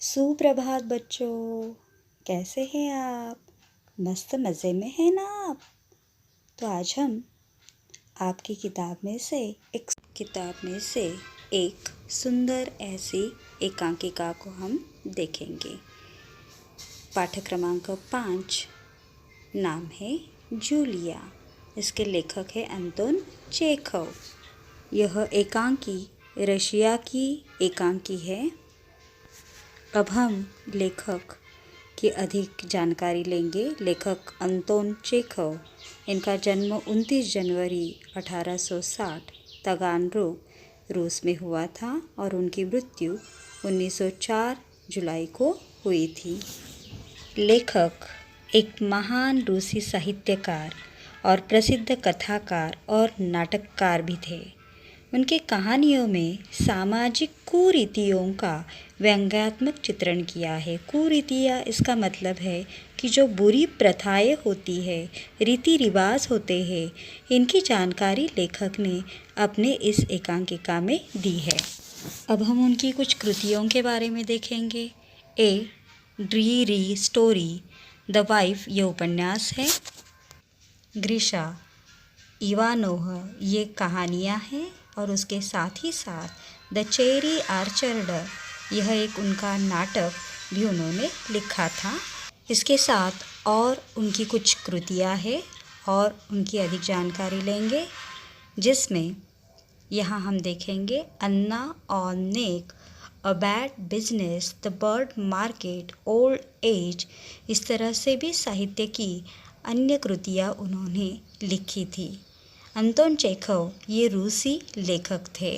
सुप्रभात बच्चों, कैसे हैं आप? मस्त मज़े में हैं ना आप? तो आज हम आपकी किताब में से एक सुंदर ऐसी एकांकिका को हम देखेंगे। पाठ क्रमांक 5, नाम है जूलिया। इसके लेखक है अंतोन चेखव। यह एकांकी रशिया की एकांकी है। अब हम लेखक की अधिक जानकारी लेंगे। लेखक अंतोन चेखव, इनका जन्म 29 जनवरी 1860 तागानरोग रूस में हुआ था और उनकी मृत्यु 1904 जुलाई को हुई थी। लेखक एक महान रूसी साहित्यकार और प्रसिद्ध कथाकार और नाटककार भी थे। उनकी कहानियों में सामाजिक कुरीतियों का व्यंग्यात्मक चित्रण किया है। कुरीतियाँ इसका मतलब है कि जो बुरी प्रथाएं होती है, रीति रिवाज होते हैं, इनकी जानकारी लेखक ने अपने इस एकांकिका में दी है। अब हम उनकी कुछ कृतियों के बारे में देखेंगे। ए ड्रीरी स्टोरी, द वाइफ, ये उपन्यास है। ग्रीशा, इवानोह, ये कहानियाँ हैं। और उसके साथ ही साथ द चेरी आर्चर्ड, यह एक उनका नाटक भी उन्होंने लिखा था। इसके साथ और उनकी कुछ कृतियाँ हैं और उनकी अधिक जानकारी लेंगे, जिसमें यहाँ हम देखेंगे Anna on neck, a bad business, the bird market, old age. इस तरह से भी साहित्य की अन्य कृतियाँ उन्होंने लिखी थी। अंतोन चेखव ये रूसी लेखक थे।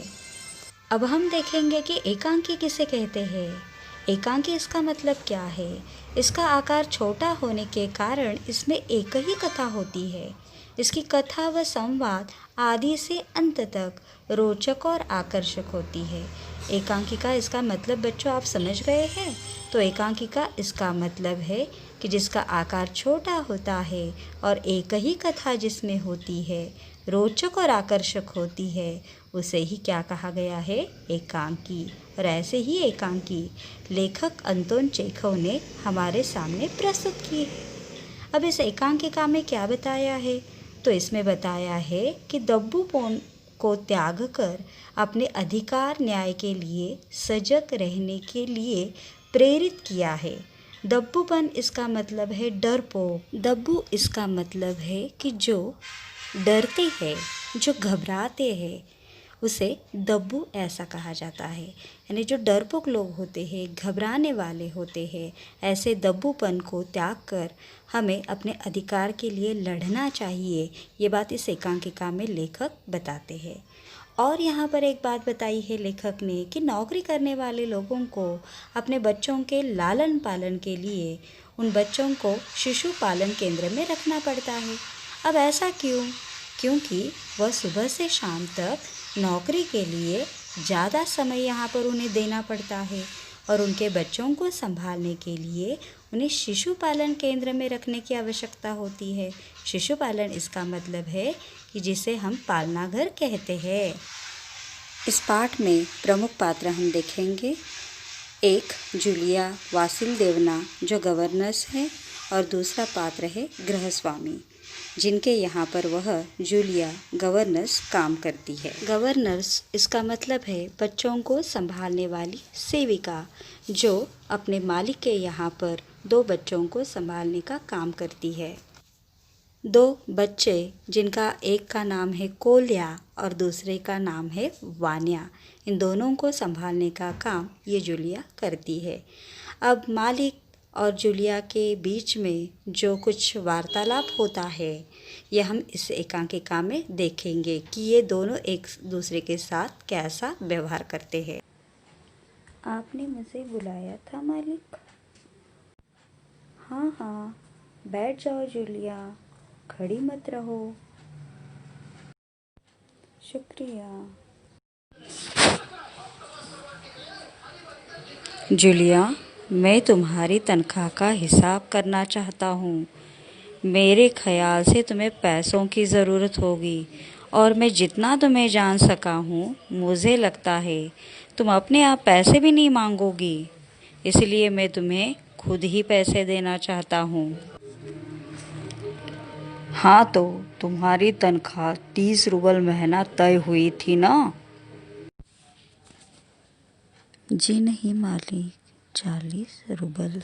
अब हम देखेंगे कि एकांकी किसे कहते हैं। एकांकी इसका मतलब क्या है। इसका आकार छोटा होने के कारण इसमें एक ही कथा होती है। इसकी कथा व संवाद आदि से अंत तक रोचक और आकर्षक होती है। एकांकिका इसका मतलब बच्चों आप समझ गए हैं। तो एकांकिका इसका मतलब है कि जिसका आकार छोटा होता है और एक ही कथा जिसमें होती है, रोचक और आकर्षक होती है, उसे ही क्या कहा गया है, एकांकी। और ऐसे ही एकांकी लेखक अंतोन चेखव ने हमारे सामने प्रस्तुत की है। अब इस एकांकिका में क्या बताया है, तो इसमें बताया है कि दब्बूपन को त्याग कर अपने अधिकार न्याय के लिए सजग रहने के लिए प्रेरित किया है। दब्बूपन इसका मतलब है डरपोक। दब्बू इसका मतलब है कि जो डरते हैं, जो घबराते हैं, उसे दब्बू ऐसा कहा जाता है। यानी जो डरपोक लोग होते हैं, घबराने वाले होते हैं, ऐसे दब्बूपन को त्याग कर हमें अपने अधिकार के लिए लड़ना चाहिए। ये बात इस एकांकिका में लेखक बताते हैं। और यहाँ पर एक बात बताई है लेखक ने कि नौकरी करने वाले लोगों को अपने बच्चों के लालन पालन के लिए उन बच्चों को शिशु पालन केंद्र में रखना पड़ता है। अब ऐसा क्यों? क्योंकि वह सुबह से शाम तक नौकरी के लिए ज़्यादा समय यहाँ पर उन्हें देना पड़ता है और उनके बच्चों को संभालने के लिए उन्हें शिशु पालन केंद्र में रखने की आवश्यकता होती है। शिशु पालन इसका मतलब है कि जिसे हम पालना घर कहते हैं। इस पाठ में प्रमुख पात्र हम देखेंगे। एक जूलिया वासिलदेवना जो गवर्नर्स है और दूसरा पात्र है गृहस्वामी, जिनके यहाँ पर वह जूलिया गवर्नर्स काम करती है। गवर्नर्स इसका मतलब है बच्चों को संभालने वाली सेविका, जो अपने मालिक के यहाँ पर दो बच्चों को संभालने का काम करती है। दो बच्चे जिनका एक का नाम है कोल्या और दूसरे का नाम है वान्या, इन दोनों को संभालने का काम ये जूलिया करती है। अब मालिक और जूलिया के बीच में जो कुछ वार्तालाप होता है, यह हम इस एकांकिका में देखेंगे कि ये दोनों एक दूसरे के साथ कैसा व्यवहार करते हैं। आपने मुझे बुलाया था मालिक? हाँ हाँ, बैठ जाओ जूलिया, खड़ी मत रहो। शुक्रिया। जूलिया, मैं तुम्हारी तनख्वाह का हिसाब करना चाहता हूँ। मेरे ख्याल से तुम्हें पैसों की ज़रूरत होगी और मैं जितना तुम्हें जान सका हूँ, मुझे लगता है तुम अपने आप पैसे भी नहीं मांगोगी। इसलिए मैं तुम्हें खुद ही पैसे देना चाहता हूँ। हाँ, तो तुम्हारी तनख्वाह 30 रूबल महीना तय हुई थी ना? जी नहीं मालिक, 40 रूबल।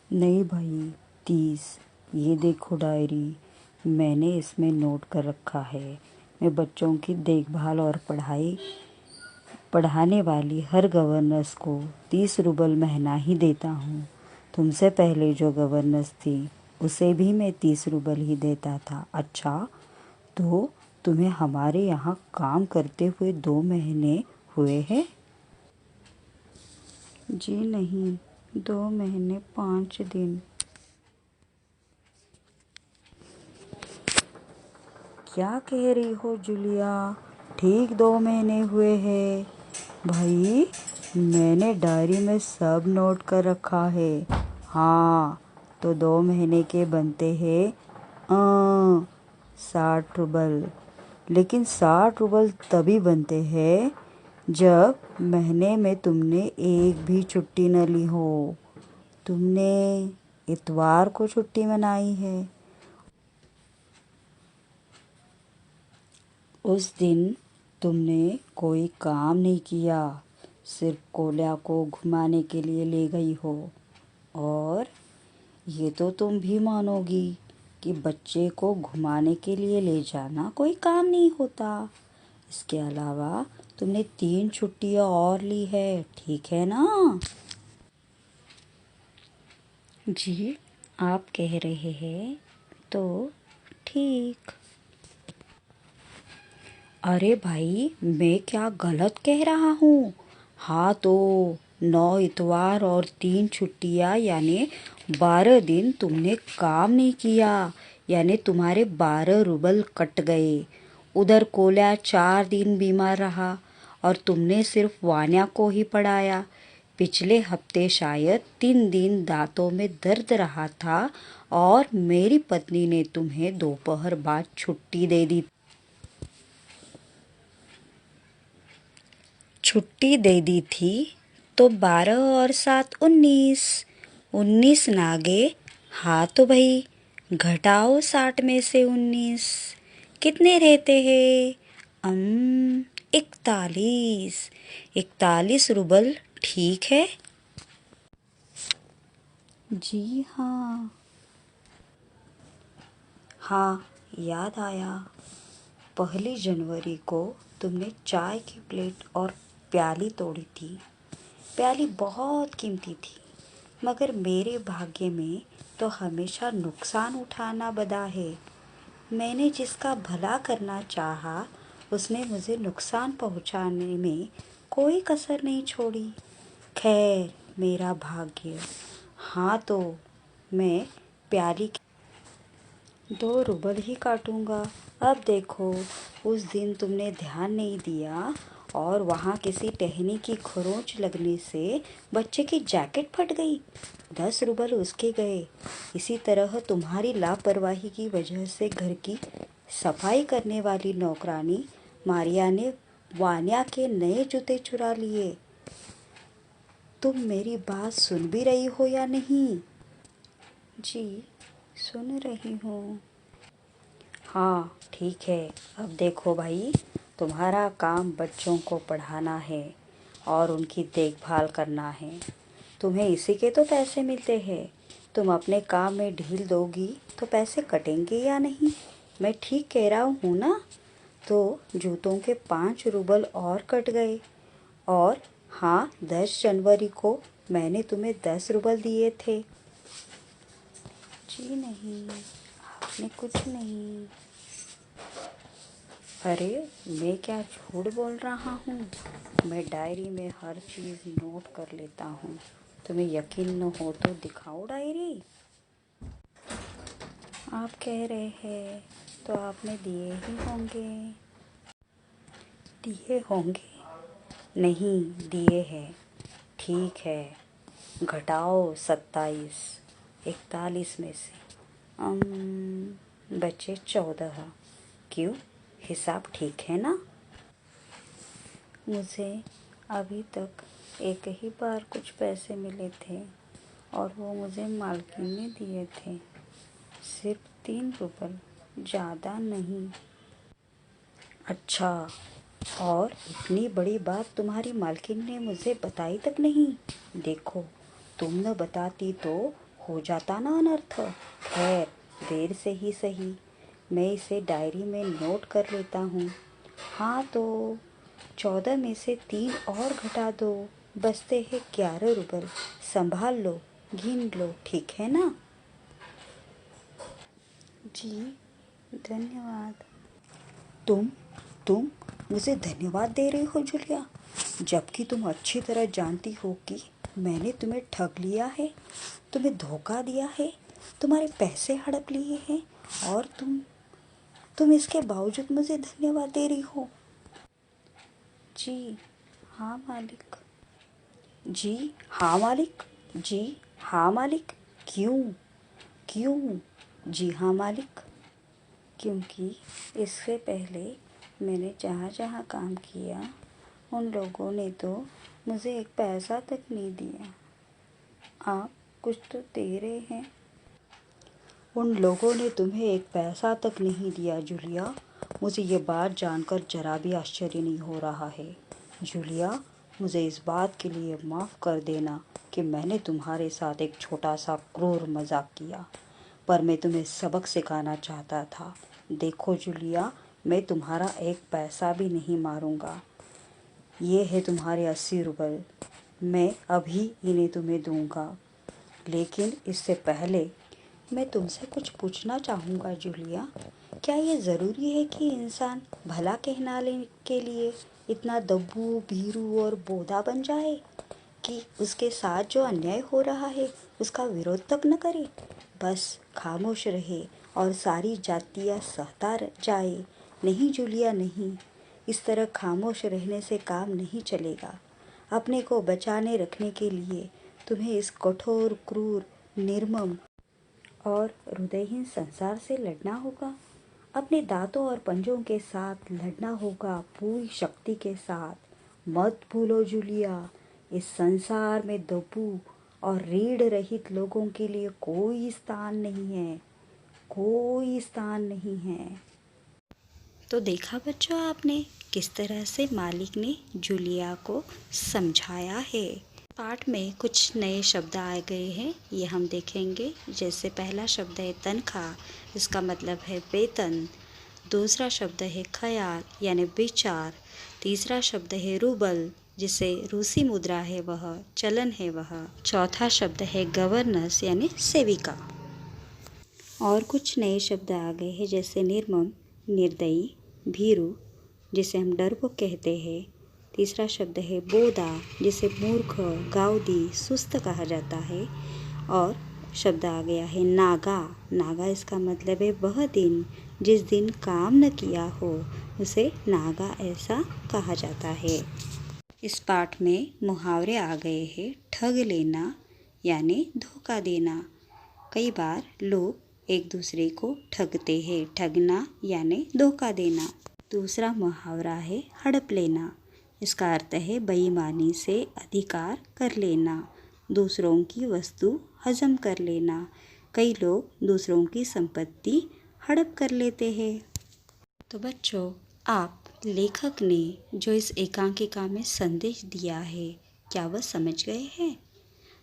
नहीं भाई, 30। ये देखो डायरी, मैंने इसमें नोट कर रखा है। मैं बच्चों की देखभाल और पढ़ाने वाली हर गवर्नेंस को 30 रूबल महीना ही देता हूँ। तुमसे पहले जो गवर्नेंस थी उसे भी मैं 30 रूबल ही देता था। अच्छा, तो तुम्हें हमारे यहाँ काम करते हुए 2 महीने हुए हैं? जी नहीं, 2 महीने 5 दिन। क्या कह रही हो जूलिया? ठीक 2 महीने हुए हैं। भाई, मैंने डायरी में सब नोट कर रखा है। हाँ, तो 2 महीने के बनते हैं 60 रूबल। लेकिन 60 रूबल तभी बनते हैं जब महीने में तुमने एक भी छुट्टी न ली हो। तुमने इतवार को छुट्टी मनाई है। उस दिन तुमने कोई काम नहीं किया, सिर्फ कोल्या को घुमाने के लिए ले गई हो। और ये तो तुम भी मानोगी कि बच्चे को घुमाने के लिए ले जाना कोई काम नहीं होता। इसके अलावा तुमने 3 छुट्टियां और ली है, ठीक है ना? जी, आप कह रहे हैं तो ठीक। अरे भाई, मैं क्या गलत कह रहा हूँ? हाँ, तो 9 इतवार और 3 छुट्टियाँ यानी 12 दिन तुमने काम नहीं किया, यानी तुम्हारे 12 रूबल कट गए। उधर कोल्या 4 दिन बीमार रहा और तुमने सिर्फ वान्या को ही पढ़ाया। पिछले हफ्ते शायद 3 दिन दांतों में दर्द रहा था और मेरी पत्नी ने तुम्हें दोपहर बाद छुट्टी दे दी। छुट्टी दे दी थी तो 12 और 7 19। 19 नागे। हाँ तो भाई, घटाओ 60 में से 19। कितने रहते हैं? 41। 41 रूबल, ठीक है? जी हाँ। हाँ, याद आया। 1 जनवरी को तुमने चाय की प्लेट और प्याली तोड़ी थी। प्याली बहुत कीमती थी, मगर मेरे भाग्य में तो हमेशा नुकसान उठाना बदा है। मैंने जिसका भला करना चाहा, उसने मुझे नुकसान पहुंचाने में कोई कसर नहीं छोड़ी। खैर, मेरा भाग्य। हाँ, तो मैं प्याली 2 रूबल ही काटूंगा। अब देखो, उस दिन तुमने ध्यान नहीं दिया और वहाँ किसी टहनी की खरोंच लगने से बच्चे की जैकेट फट गई। 10 रूबल उसके गए। इसी तरह तुम्हारी लापरवाही की वजह से घर की सफाई करने वाली नौकरानी मारिया ने वान्या के नए जूते चुरा लिए। तुम मेरी बात सुन भी रही हो या नहीं? जी, सुन रही हूँ। हाँ, ठीक है। अब देखो भाई, तुम्हारा काम बच्चों को पढ़ाना है और उनकी देखभाल करना है। तुम्हें इसी के तो पैसे मिलते हैं। तुम अपने काम में ढील दोगी तो पैसे कटेंगे या नहीं? मैं ठीक कह रहा हूँ ना? तो जूतों के 5 रूबल और कट गए। और हाँ, 10 जनवरी को मैंने तुम्हें 10 रूबल दिए थे। जी नहीं, आपने कुछ नहीं। अरे, मैं क्या झूठ बोल रहा हूँ? मैं डायरी में हर चीज़ नोट कर लेता हूँ। तुम्हें यकीन न हो तो दिखाओ डायरी। आप कह रहे हैं तो आपने दिए ही होंगे। दिए होंगे? नहीं, दिए हैं। ठीक है, घटाओ 27। 41 में से बचे 14। क्यों, हिसाब ठीक है ना? मुझे अभी तक एक ही बार कुछ पैसे मिले थे और वो मुझे मालकिन ने दिए थे, सिर्फ 3 रुपए, ज़्यादा नहीं। अच्छा, और इतनी बड़ी बात तुम्हारी मालकिन ने मुझे बताई तक नहीं? देखो, तुम न बताती तो हो जाता ना अनर्थ। खैर, देर से ही सही, मैं इसे डायरी में नोट कर लेता हूँ। हाँ, तो 14 में से 3 और घटा दो, बचते हैं 11 रुपए। संभाल लो, गिन लो, ठीक है ना? जी, धन्यवाद। तुम मुझे धन्यवाद दे रही हो जूलिया, जबकि तुम अच्छी तरह जानती हो कि मैंने तुम्हें ठग लिया है, तुम्हें धोखा दिया है, तुम्हारे पैसे हड़प लिए हैं और तुम इसके बावजूद मुझे धन्यवाद दे रही हो। जी हाँ मालिक। जी हाँ मालिक। जी हाँ मालिक। क्यों? क्यों? जी हाँ मालिक। क्योंकि इससे पहले मैंने जहाँ जहाँ काम किया उन लोगों ने तो मुझे एक पैसा तक नहीं दिया। आप कुछ तो दे रहे हैं। उन लोगों ने तुम्हें एक पैसा तक नहीं दिया जूलिया। मुझे ये बात जानकर जरा भी आश्चर्य नहीं हो रहा है। जूलिया, मुझे इस बात के लिए माफ़ कर देना कि मैंने तुम्हारे साथ एक छोटा सा क्रूर मजाक किया, पर मैं तुम्हें सबक सिखाना चाहता था। देखो जूलिया, मैं तुम्हारा एक पैसा भी नहीं मारूंगा। ये है तुम्हारे 80 रुपए, मैं अभी इन्हें तुम्हें दूंगा। लेकिन इससे पहले मैं तुमसे कुछ पूछना चाहूँगा जूलिया। क्या ये ज़रूरी है कि इंसान भला कहलाने के लिए इतना दब्बू, भीरू और बोधा बन जाए कि उसके साथ जो अन्याय हो रहा है उसका विरोध तक न करे, बस खामोश रहे और सारी जातियाँ सहता जाए? नहीं जूलिया, नहीं। इस तरह खामोश रहने से काम नहीं चलेगा। अपने को बचाने रखने के लिए तुम्हें इस कठोर, क्रूर, निर्मम और हृदयहीन संसार से लड़ना होगा। अपने दांतों और पंजों के साथ लड़ना होगा, पूरी शक्ति के साथ। मत भूलो जूलिया, इस संसार में दब्बू और रीढ़ रहित लोगों के लिए कोई स्थान नहीं है, कोई स्थान नहीं है। तो देखा बच्चों आपने किस तरह से मालिक ने जूलिया को समझाया है। पाठ में कुछ नए शब्द आ गए हैं, ये हम देखेंगे। जैसे पहला शब्द है तनख्वाह, इसका मतलब है वेतन। दूसरा शब्द है ख्याल यानी विचार। तीसरा शब्द है रूबल, जिसे रूसी मुद्रा है वह, चलन है वह। चौथा शब्द है गवर्नेंस यानी सेविका। और कुछ नए शब्द आ गए हैं जैसे निर्मम, निर्दयी, भीरू, जिसे हम डरपोक कहते हैं। तीसरा शब्द है बोधा, जिसे मूर्ख, गाउदी, सुस्त कहा जाता है। और शब्द आ गया है नागा। नागा इसका मतलब है वह दिन जिस दिन काम न किया हो, उसे नागा ऐसा कहा जाता है। इस पाठ में मुहावरे आ गए हैं। ठग लेना यानी धोखा देना। कई बार लोग एक दूसरे को ठगते हैं। ठगना यानी धोखा देना। दूसरा मुहावरा है हड़प लेना। इसका अर्थ है बेईमानी से अधिकार कर लेना, दूसरों की वस्तु हजम कर लेना। कई लोग दूसरों की संपत्ति हड़प कर लेते हैं। तो बच्चों, आप लेखक ने जो इस एकांकिका में संदेश दिया है, क्या वह समझ गए हैं?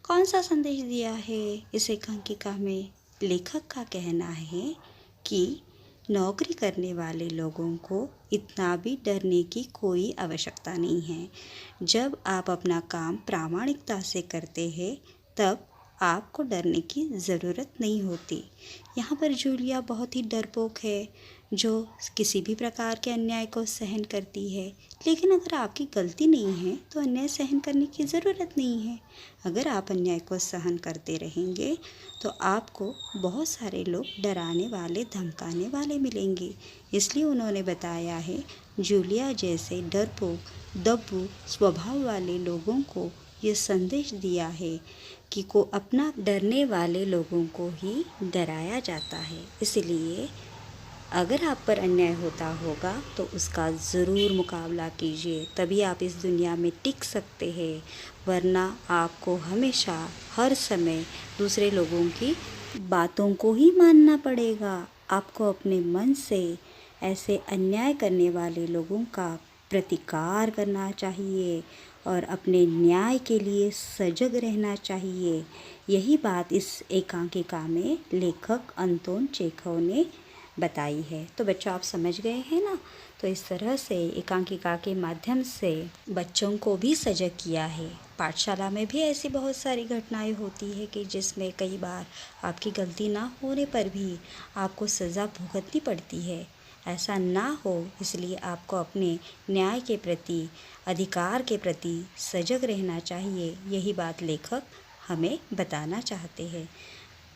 कौन सा संदेश दिया है इस एकांकिका में? लेखक का कहना है कि नौकरी करने वाले लोगों को इतना भी डरने की कोई आवश्यकता नहीं है। जब आप अपना काम प्रामाणिकता से करते हैं, तब आपको डरने की ज़रूरत नहीं होती। यहाँ पर जूलिया बहुत ही डरपोक है, जो किसी भी प्रकार के अन्याय को सहन करती है। लेकिन अगर आपकी गलती नहीं है तो अन्याय सहन करने की ज़रूरत नहीं है। अगर आप अन्याय को सहन करते रहेंगे तो आपको बहुत सारे लोग डराने वाले, धमकाने वाले मिलेंगे। इसलिए उन्होंने बताया है, जूलिया जैसे डरपोक, दब्बू स्वभाव वाले लोगों को ये संदेश दिया है कि को अपना डरने वाले लोगों को ही डराया जाता है। इसलिए अगर आप पर अन्याय होता होगा तो उसका ज़रूर मुकाबला कीजिए, तभी आप इस दुनिया में टिक सकते हैं। वरना आपको हमेशा हर समय दूसरे लोगों की बातों को ही मानना पड़ेगा। आपको अपने मन से ऐसे अन्याय करने वाले लोगों का प्रतिकार करना चाहिए और अपने न्याय के लिए सजग रहना चाहिए। यही बात इस एकांकिका में लेखक अंतोन चेखव ने बताई है। तो बच्चों, आप समझ गए हैं ना? तो इस तरह से एकांकिका के माध्यम से बच्चों को भी सजग किया है। पाठशाला में भी ऐसी बहुत सारी घटनाएं होती है कि जिसमें कई बार आपकी गलती ना होने पर भी आपको सज़ा भुगतनी पड़ती है। ऐसा ना हो, इसलिए आपको अपने न्याय के प्रति, अधिकार के प्रति सजग रहना चाहिए। यही बात लेखक हमें बताना चाहते हैं।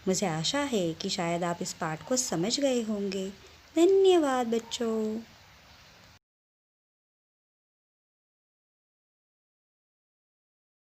मुझे आशा है कि शायद आप इस पाठ को समझ गए होंगे। धन्यवाद बच्चों।